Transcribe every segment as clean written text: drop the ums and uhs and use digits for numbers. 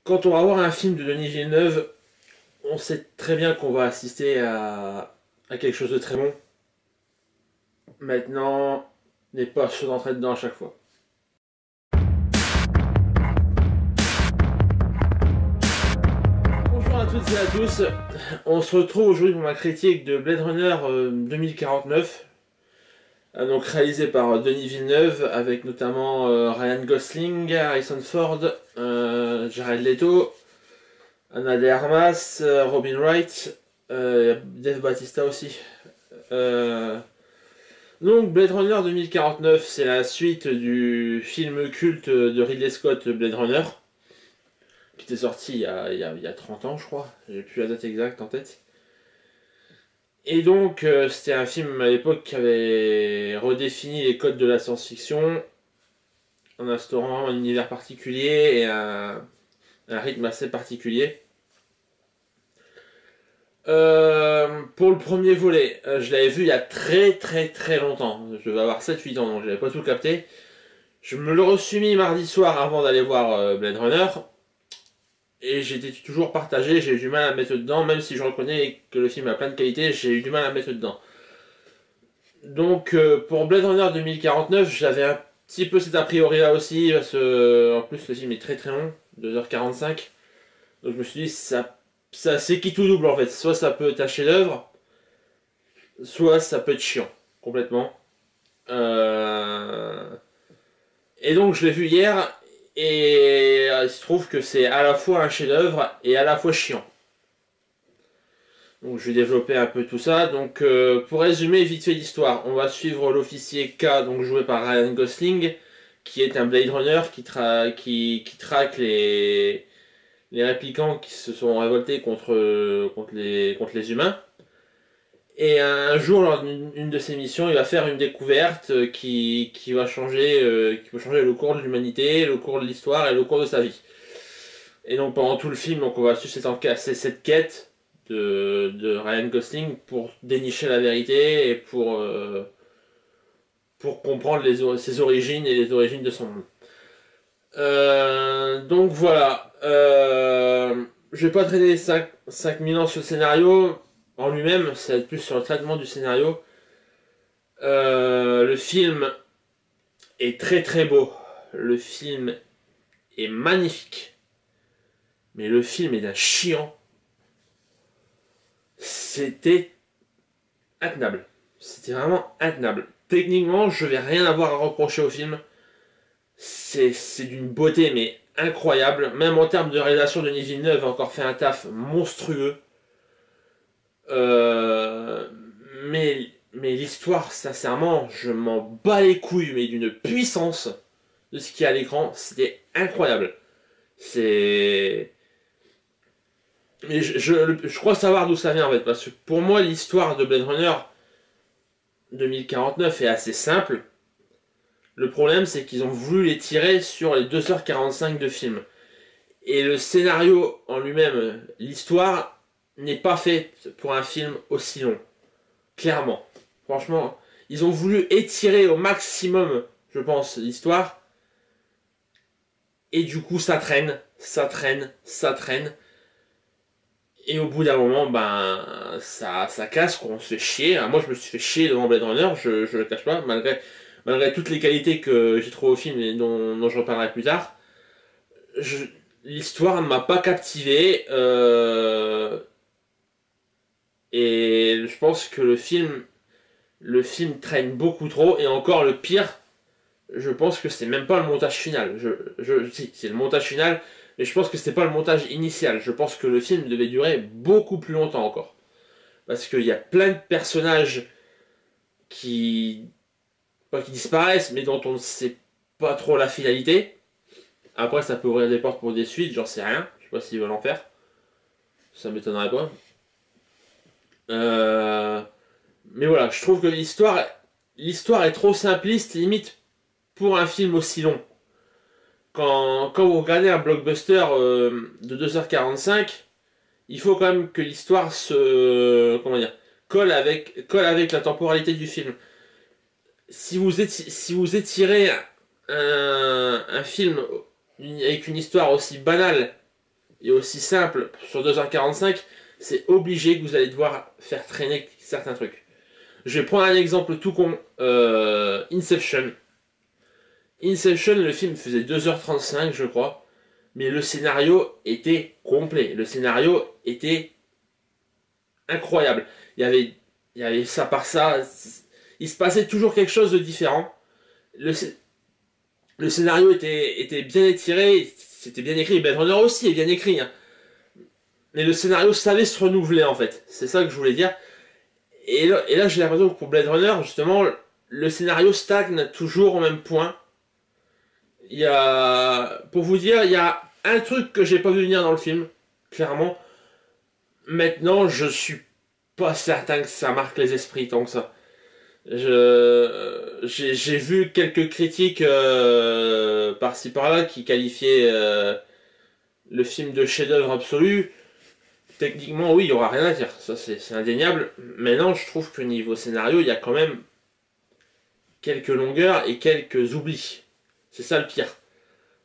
Quand on va voir un film de Denis Villeneuve, on sait très bien qu'on va assister à quelque chose de très bon. Maintenant, n'est pas sûr d'entrer dedans à chaque fois. Bonjour à toutes et à tous, on se retrouve aujourd'hui pour ma critique de Blade Runner 2049, donc réalisé par Denis Villeneuve, avec notamment Ryan Gosling, Harrison Ford, Jared Leto, Ana de Armas, Robin Wright, Dave Bautista aussi. Donc Blade Runner 2049, c'est la suite du film culte de Ridley Scott, Blade Runner, qui était sorti il y a 30 ans je crois, j'ai plus la date exacte en tête. Et donc c'était un film à l'époque qui avait redéfini les codes de la science-fiction en instaurant un univers particulier et un rythme assez particulier. Pour le premier volet, je l'avais vu il y a très longtemps. Je vais avoir 7-8 ans, donc j'avais pas tout capté. Je me le reçus mis mardi soir avant d'aller voir Blade Runner. Et j'étais toujours partagé, j'ai eu du mal à me mettre dedans, même si je reconnais que le film a plein de qualités, j'ai eu du mal à me mettre dedans. Donc pour Blade Runner 2049, j'avais un petit peu cet a priori là aussi, parce que en plus le film est très long, 2h45. Donc je me suis dit, c'est qui tout double en fait. Soit ça peut être un chef-d'œuvre, soit ça peut être chiant, complètement. Et donc je l'ai vu hier, et il se trouve que c'est à la fois un chef-d'œuvre et à la fois chiant. Donc je vais développer un peu tout ça. Donc pour résumer vite fait l'histoire, on va suivre l'officier K, donc joué par Ryan Gosling, qui est un Blade Runner qui traque les réplicants qui se sont révoltés contre les humains. Et un jour, lors d'une de ses missions, il va faire une découverte qui va changer le cours de l'humanité, le cours de l'histoire et le cours de sa vie. Et donc pendant tout le film, donc on va suivre cette quête de Ryan Gosling pour dénicher la vérité et pour comprendre ses origines et les origines de son monde. Donc voilà. Je vais pas traiter 5000 ans sur le scénario en lui-même, ça va être plus sur le traitement du scénario. Le film est très beau. Le film est magnifique. Mais le film est d'un chiant. C'était intenable. C'était vraiment intenable. Techniquement, je vais rien avoir à reprocher au film. C'est d'une beauté mais incroyable. Même en termes de réalisation, Denis Villeneuve a encore fait un taf monstrueux. Mais l'histoire, sincèrement, je m'en bats les couilles, mais d'une puissance de ce qu'il y a à l'écran, c'était incroyable. Mais je crois savoir d'où ça vient en fait, parce que pour moi, l'histoire de Blade Runner 2049 est assez simple. Le problème, c'est qu'ils ont voulu les tirer sur les 2h45 de film. Et le scénario en lui-même, l'histoire, n'est pas fait pour un film aussi long. Clairement. Franchement, ils ont voulu étirer au maximum, je pense, l'histoire. Et du coup, ça traîne. Et au bout d'un moment, ben, ça casse, quoi. On se fait chier. Moi, je me suis fait chier devant Blade Runner, je le cache pas, malgré toutes les qualités que j'ai trouvées au film et dont je reparlerai plus tard. L'histoire ne m'a pas captivé. Et je pense que le film traîne beaucoup trop. Et encore le pire, je pense que c'est même pas le montage final. Si, c'est le montage final, mais je pense que c'est pas le montage initial. Je pense que le film devait durer beaucoup plus longtemps encore. Parce qu'il y a plein de personnages pas qui disparaissent, mais dont on ne sait pas trop la finalité. Après, ça peut ouvrir des portes pour des suites, j'en sais rien. Je sais pas s'ils veulent en faire. Ça m'étonnerait pas. Mais voilà, je trouve que l'histoire est trop simpliste, limite pour un film aussi long. Quand vous regardez un blockbuster de 2h45, il faut quand même que l'histoire colle avec la temporalité du film. Si vous étirez un film avec une histoire aussi banale est aussi simple sur 2h45, c'est obligé que vous allez devoir faire traîner certains trucs. Je vais prendre un exemple tout con. Inception. Inception, le film faisait 2h35, je crois. Mais le scénario était complet. Le scénario était incroyable. Il y avait ça par ça. Il se passait toujours quelque chose de différent. Le scénario était bien étiré. C'était bien écrit. Blade Runner aussi est bien écrit. Hein. Mais le scénario savait se renouveler, en fait. C'est ça que je voulais dire. Et là j'ai l'impression que pour Blade Runner, justement, le scénario stagne toujours au même point. Il y a, pour vous dire, il y a un truc que j'ai pas vu venir dans le film, clairement. Maintenant, je suis pas certain que ça marque les esprits tant que ça. J'ai vu quelques critiques par-ci par-là qui qualifiaient le film de chef-d'œuvre absolu. Techniquement, oui, il y aura rien à dire, ça c'est indéniable. Maintenant, je trouve que niveau scénario, il y a quand même quelques longueurs et quelques oublis. C'est ça le pire.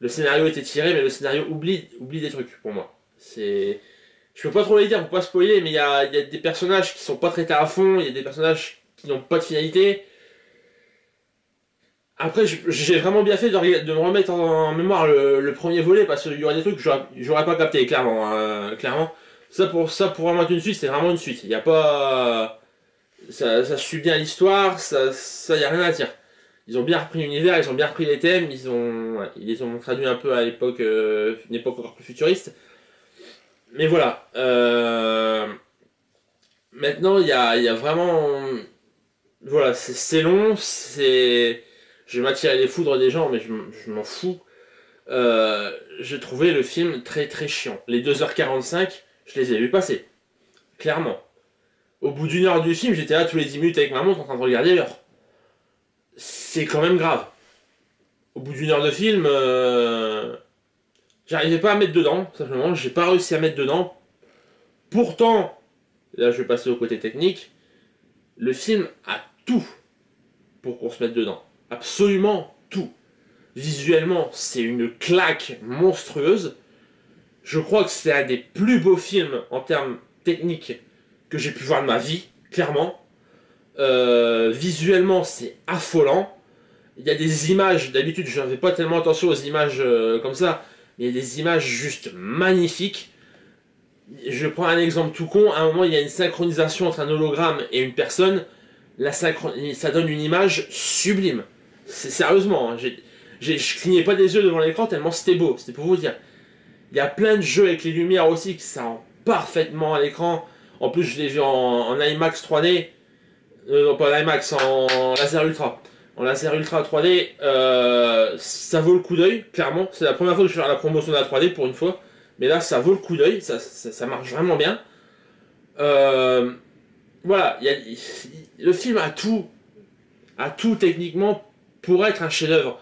Le scénario était tiré, mais le scénario oublie des trucs pour moi. C'est, je peux pas trop les dire pour pas spoiler, mais il y a des personnages qui sont pas traités à fond, il y a des personnages qui n'ont pas de finalité. Après, j'ai vraiment bien fait de me remettre en mémoire le premier volet parce qu'il y aurait des trucs que j'aurais pas capté, clairement. Clairement. Ça, pour vraiment être une suite, c'est vraiment une suite. Il y a pas. Ça suit bien l'histoire, ça y a rien à dire. Ils ont bien repris l'univers, ils ont bien repris les thèmes, ils les ont traduits un peu à l'époque, une époque encore plus futuriste. Mais voilà. Maintenant, il y a vraiment. Voilà, c'est long, c'est. Je vais m'attirer les foudres des gens, mais je m'en fous. J'ai trouvé le film très très chiant. Les 2h45, je les ai vus passer. Clairement. Au bout d'une heure du film, j'étais là tous les 10 minutes avec ma montre en train de regarder l'heure. C'est quand même grave. Au bout d'une heure de film, j'arrivais pas à mettre dedans, simplement. J'ai pas réussi à mettre dedans. Pourtant, là je vais passer au côté technique, le film a tout pour qu'on se mette dedans. Absolument tout. Visuellement, c'est une claque monstrueuse. Je crois que c'est un des plus beaux films en termes techniques que j'ai pu voir de ma vie, clairement. Visuellement, c'est affolant. Il y a des images, d'habitude je ne fais pas tellement attention aux images comme ça, mais il y a des images juste magnifiques. Je prends un exemple tout con, à un moment il y a une synchronisation entre un hologramme et une personne, ça donne une image sublime. C'est sérieusement, hein, je clignais pas des yeux devant l'écran tellement c'était beau, c'était pour vous dire. Il y a plein de jeux avec les lumières aussi qui ça rend parfaitement à l'écran. En plus je l'ai vu en IMAX 3D, non pas en IMAX, en laser ultra. En laser ultra 3D, ça vaut le coup d'œil, clairement. C'est la première fois que je fais la promotion de la 3D pour une fois. Mais là, ça vaut le coup d'œil, ça marche vraiment bien. Voilà, le film a tout techniquement pour être un chef-d'œuvre.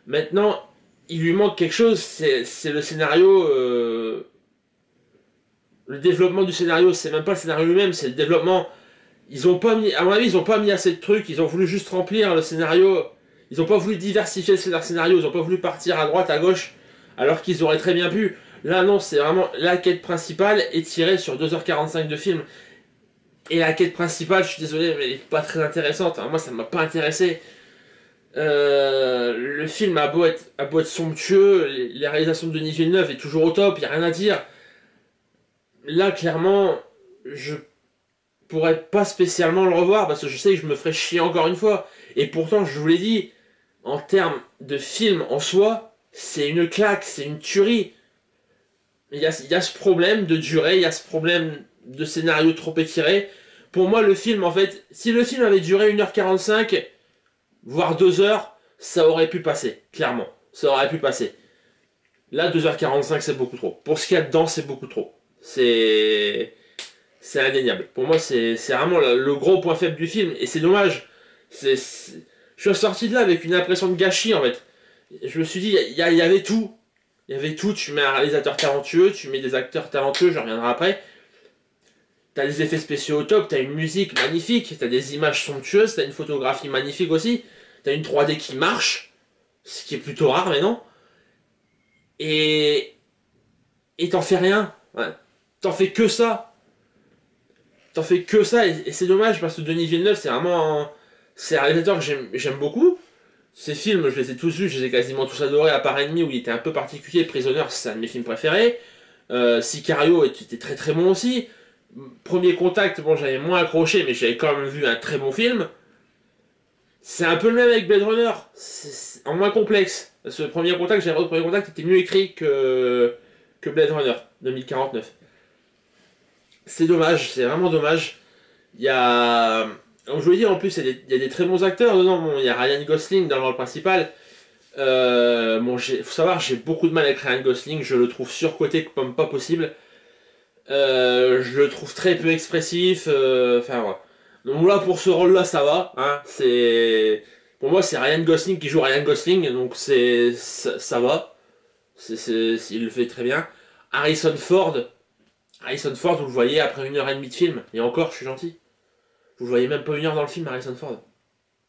Maintenant, il lui manque quelque chose, c'est le scénario. Le développement du scénario, c'est même pas le scénario lui-même, c'est le développement. Ils ont pas mis, à mon avis, ils ont pas mis assez de trucs, ils ont voulu juste remplir le scénario. Ils ont pas voulu diversifier leur scénario, ils ont pas voulu partir à droite, à gauche, alors qu'ils auraient très bien pu. Là, non, c'est vraiment la quête principale étirée sur 2h45 de film. Et la quête principale, je suis désolé, mais elle est pas très intéressante. Moi, ça m'a pas intéressé. Le film a beau être somptueux, les réalisations de Denis Villeneuve est toujours au top, y a rien à dire. Là, clairement, je pourrais pas spécialement le revoir parce que je sais que je me ferais chier encore une fois. Et pourtant, je vous l'ai dit, en termes de film en soi, c'est une claque, c'est une tuerie. Il y a ce problème de durée, il y a ce problème de scénario trop étiré. Pour moi, le film, en fait, si le film avait duré 1h45, voire 2h, ça aurait pu passer, clairement. Ça aurait pu passer. Là, 2h45, c'est beaucoup trop. Pour ce qu'il y a dedans, c'est beaucoup trop. C'est indéniable. Pour moi, c'est vraiment le gros point faible du film. Et c'est dommage. Je suis sorti de là avec une impression de gâchis, en fait. Je me suis dit, il y avait tout. Il y avait tout. Tu mets un réalisateur talentueux, tu mets des acteurs talentueux, je reviendrai après. T'as des effets spéciaux au top, t'as une musique magnifique, t'as des images somptueuses, t'as une photographie magnifique aussi, t'as une 3D qui marche, ce qui est plutôt rare maintenant. Et et t'en fais rien. Ouais. T'en fais que ça. T'en fais que ça, et c'est dommage parce que Denis Villeneuve, c'est vraiment c'est un réalisateur que j'aime beaucoup. Ces films, je les ai tous vus, je les ai quasiment tous adorés, à part Ennemi où il était un peu particulier. Prisoner, c'est un de mes films préférés. Sicario était très très bon aussi. Premier Contact, bon, j'avais moins accroché, mais j'avais quand même vu un très bon film. C'est un peu le même avec Blade Runner, c'est en moins complexe. Ce Premier Contact, j'avais le Premier Contact était mieux écrit que Blade Runner 2049. C'est dommage, c'est vraiment dommage. Il y a. Comme je vous l'ai dit, en plus, il y a des très bons acteurs dedans. Bon, il y a Ryan Gosling dans le rôle principal. Bon, faut savoir, j'ai beaucoup de mal avec Ryan Gosling. Je le trouve surcoté comme pas possible. Je le trouve très peu expressif. Enfin, voilà. Donc là, pour ce rôle-là, ça va. Hein, pour moi, c'est Ryan Gosling qui joue Ryan Gosling. Donc ça va. Il le fait très bien. Harrison Ford. Harrison Ford, vous le voyez après 1h30 de film. Et encore, je suis gentil. Vous le voyez même pas 1 heure dans le film, Harrison Ford.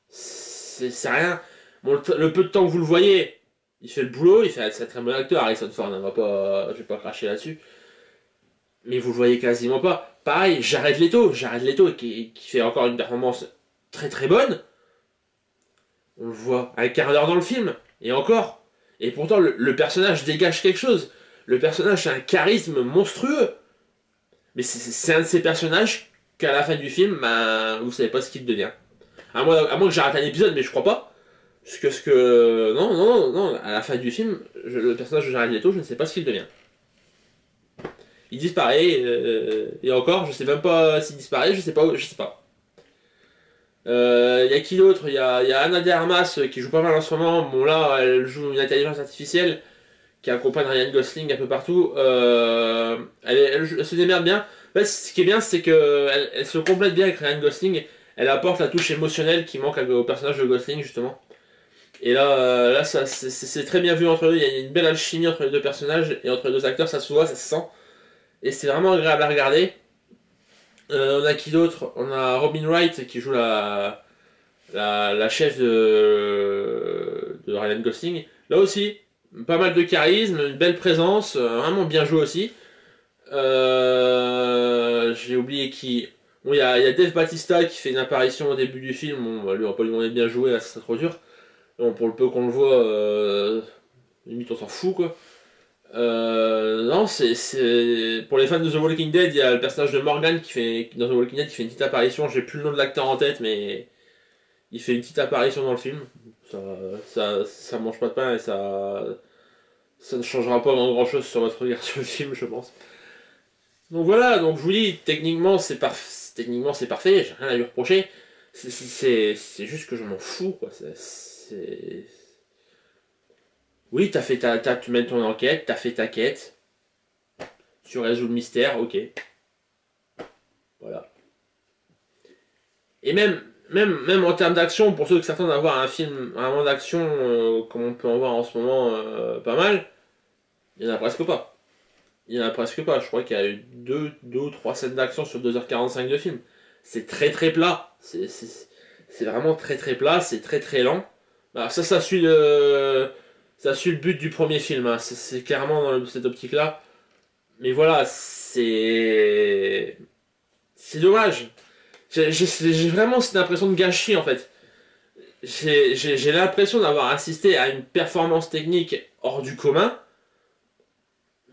C'est rien. Bon, le peu de temps que vous le voyez, il fait le boulot, c'est un très bon acteur, Harrison Ford. Je vais pas cracher là-dessus. Mais vous le voyez quasiment pas. Pareil, Jared Leto qui fait encore une performance très très bonne. On le voit un quart d'heure dans le film. Et encore. Et pourtant, le personnage dégage quelque chose. Le personnage a un charisme monstrueux. Mais c'est un de ces personnages qu'à la fin du film, bah, vous savez pas ce qu'il devient. À moins que j'arrête un épisode, mais je crois pas. Non, à la fin du film, le personnage de Jared Leto, je ne sais pas ce qu'il devient. Il disparaît, et encore, je sais même pas s'il disparaît, je sais pas. Y a qui d'autre? Il y a Anna de Armas qui joue pas mal en ce moment. Bon là, elle joue une intelligence artificielle qui accompagne Ryan Gosling un peu partout. Elle se démerde bien. En fait, ce qui est bien, c'est qu'elle elle se complète bien avec Ryan Gosling. Elle apporte la touche émotionnelle qui manque au personnage de Gosling, justement. Et là c'est très bien vu entre eux. Il y a une belle alchimie entre les deux personnages et entre les deux acteurs, ça se voit, ça se sent. Et c'est vraiment agréable à regarder. On a qui d'autre? On a Robin Wright qui joue la chef de Ryan Gosling. Là aussi, pas mal de charisme, une belle présence, vraiment bien joué aussi. J'ai oublié qui. Bon, il y a Dave Bautista qui fait une apparition au début du film. Bon, lui, on va pas lui demander de bien jouer, là, ça serait trop dur. Bon, pour le peu qu'on le voit, limite on s'en fout, quoi. Non, pour les fans de The Walking Dead, il y a le personnage de Morgan dans The Walking Dead qui fait une petite apparition. J'ai plus le nom de l'acteur en tête, mais il fait une petite apparition dans le film. Ça mange pas de pain et ça ne changera pas grand chose sur votre regard sur le film, je pense. Donc voilà, donc je vous dis, techniquement c'est parfait, j'ai rien à lui reprocher. C'est juste que je m'en fous, quoi. Oui, tu mènes ton enquête, t'as fait ta quête, tu résous le mystère, ok. Voilà. Et même en termes d'action, pour ceux qui s'attendent à voir un film vraiment d'action, comme on peut en voir en ce moment pas mal, il n'y en a presque pas. Je crois qu'il y a eu 2 ou 3 scènes d'action sur 2h45 de film. C'est très très plat. C'est vraiment très très plat, c'est très très lent. Alors ça suit le but du premier film. Hein. C'est clairement dans cette optique-là. Mais voilà, c'est dommage. J'ai vraiment cette impression de gâchis en fait. J'ai l'impression d'avoir assisté à une performance technique hors du commun.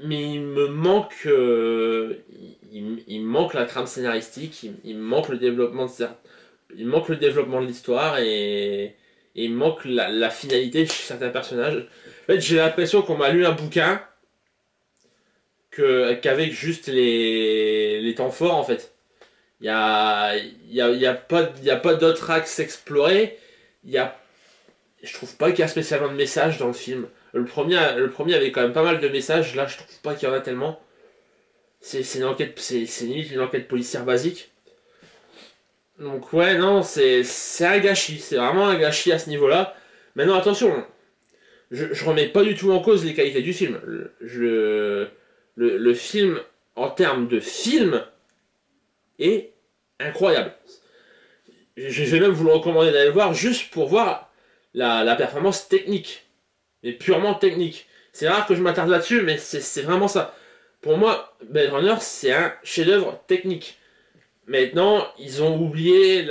Mais il me manque, il me manque la trame scénaristique, il me manque le développement de l'histoire et il me manque la finalité chez certains personnages. En fait, j'ai l'impression qu'on m'a lu un bouquin qu'avec juste les temps forts en fait. Il y a pas d'autres axes explorés. Je trouve pas qu'il y a spécialement de message dans le film. Le premier avait quand même pas mal de messages. Là, je trouve pas qu'il y en a tellement. C'est une enquête, c'est limite une enquête policière basique. Donc ouais, non, c'est un gâchis. C'est vraiment un gâchis à ce niveau-là. Maintenant, attention, je remets pas du tout en cause les qualités du film. Le film, en termes de film, est incroyable. Je vais même vous le recommander d'aller le voir juste pour voir la performance technique. Mais purement technique. C'est rare que je m'attarde là-dessus, mais c'est vraiment ça. pour moi, Blade Runner, c'est un chef-d'œuvre technique. Maintenant, ils ont oublié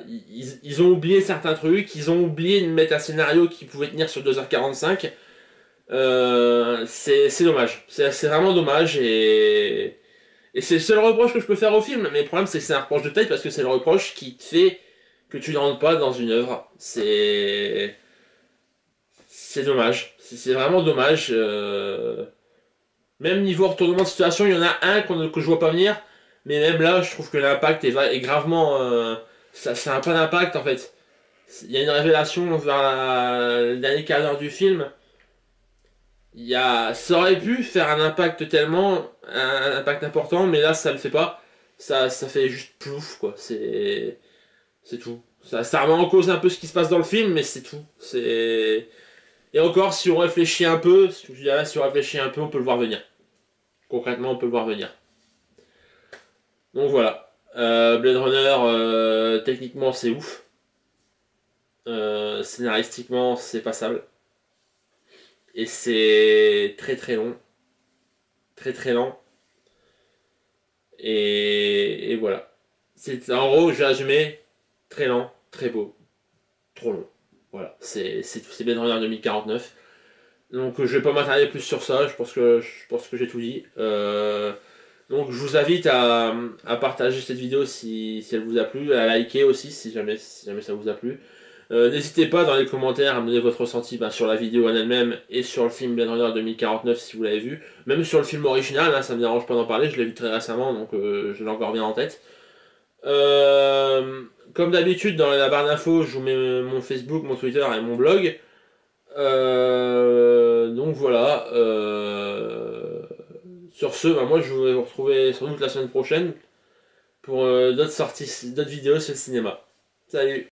ils ont oublié certains trucs, ils ont oublié de mettre un scénario qui pouvait tenir sur 2h45. C'est dommage. C'est vraiment dommage et c'est le seul reproche que je peux faire au film. Mais le problème, c'est que c'est un reproche de taille parce que c'est le reproche qui te fait que tu ne rentres pas dans une œuvre. C'est dommage. C'est vraiment dommage. Même niveau retournement de situation, il y en a un que je vois pas venir. Mais même là, je trouve que l'impact est gravement... ça n'a pas d'impact en fait. Il y a une révélation vers le dernier quart d'heure du film. Ça aurait pu faire un impact un impact important, mais là ça le fait pas. Ça fait juste plouf quoi. C'est tout. Ça remet en cause un peu ce qui se passe dans le film, mais c'est tout. Et encore, si on réfléchit un peu, je dirais, si on réfléchit un peu, on peut le voir venir. Concrètement, on peut le voir venir. Donc voilà. Blade Runner, techniquement c'est ouf. Scénaristiquement c'est passable. Et c'est très très long. Très très lent. Et voilà. En gros, j'ai résumé. Très lent, très beau. Trop long. Voilà. C'est Blade Runner 2049. Donc je vais pas m'attarder plus sur ça. Je pense que j'ai tout dit. Donc je vous invite à partager cette vidéo si elle vous a plu, à liker aussi si jamais ça vous a plu. N'hésitez pas dans les commentaires à me donner votre ressenti sur la vidéo en elle-même et sur le film Blade Runner 2049 si vous l'avez vu. Même sur le film original, hein, ça me dérange pas d'en parler, je l'ai vu très récemment donc je l'ai encore bien en tête. Comme d'habitude dans la barre d'infos, je vous mets mon Facebook, mon Twitter et mon blog. Donc voilà. Sur ce, moi je vais vous retrouver sans doute la semaine prochaine pour d'autres vidéos sur le cinéma. Salut!